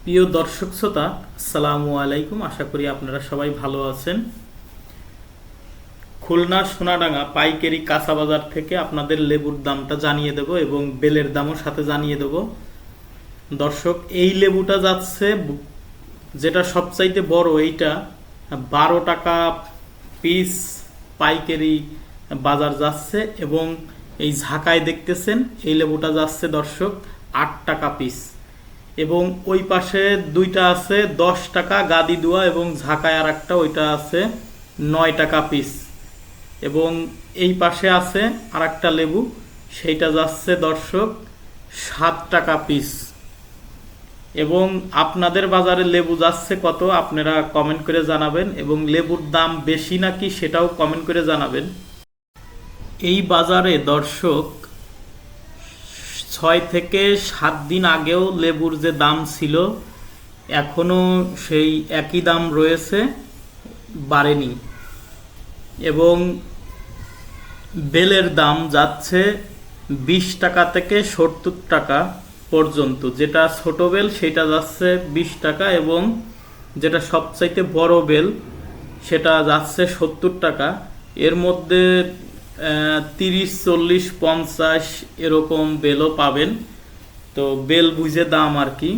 প্রিয় দর্শক শ্রোতা, আসসালামু আলাইকুম। আশা করি আপনারা সবাই ভালো আছেন। খুলনা সোনাডাঙ্গা পাইকারি কাঁচা বাজার থেকে আপনাদের লেবুর দামটা জানিয়ে দেব এবং বেলের দামও সাথে জানিয়ে দেব। দর্শক, এই লেবুটা যাচ্ছে, যেটা সবচাইতে বড়, এইটা 12 টাকা পিস পাইকারি বাজার যাচ্ছে এবং এই ঝাঁকায় দেখতেছেন এই লেবুটা যাচ্ছে দর্শক 8 টাকা পিস। এবং ওই পাশে দুইটা আছে 10 টাকা গাদি দুয়া এবং ঝাঁকায় আর একটা, ওইটা আছে 9 টাকা পিস। এবং এই পাশে আছে আর একটা লেবু, সেইটা যাচ্ছে দর্শক 7 টাকা পিস। এবং আপনাদের বাজারে লেবু যাচ্ছে কত আপনারা কমেন্ট করে জানাবেন, এবং লেবুর দাম বেশি নাকি সেটাও কমেন্ট করে জানাবেন। এই বাজারে দর্শক 6 থেকে 7 দিন আগেও লেবুর যে দাম ছিল এখনও সেই একই দাম রয়েছে, বাড়েনি। এবং বেলের দাম যাচ্ছে 20 টাকা থেকে 70 টাকা পর্যন্ত। যেটা ছোট বেল সেটা যাচ্ছে 20 টাকা এবং যেটা সবচাইতে বড় বেল সেটা যাচ্ছে 70 টাকা। এর মধ্যে 30, 40, 50 এরকম বেলও পাবেন। তো বেল বুঝে দাম আর কি।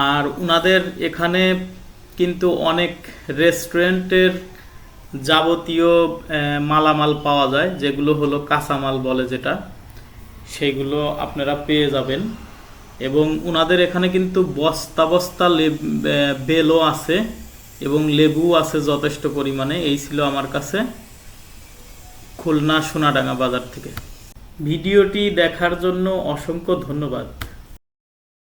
আর উনাদের এখানে কিন্তু অনেক রেস্টুরেন্টের যাবতীয় মালামাল পাওয়া যায়, যেগুলো হলো কাঁচামাল বলে যেটা, সেইগুলো আপনারা পেয়ে যাবেন। এবং উনাদের এখানে কিন্তু বস্তা বস্তা বেলও আছে এবং লেবু আছে যথেষ্ট পরিমাণে। এই ছিল আমার কাছে খুলনা সোনাডাঙ্গা বাজার থেকে। ভিডিওটি দেখার জন্য অসংখ্য ধন্যবাদ।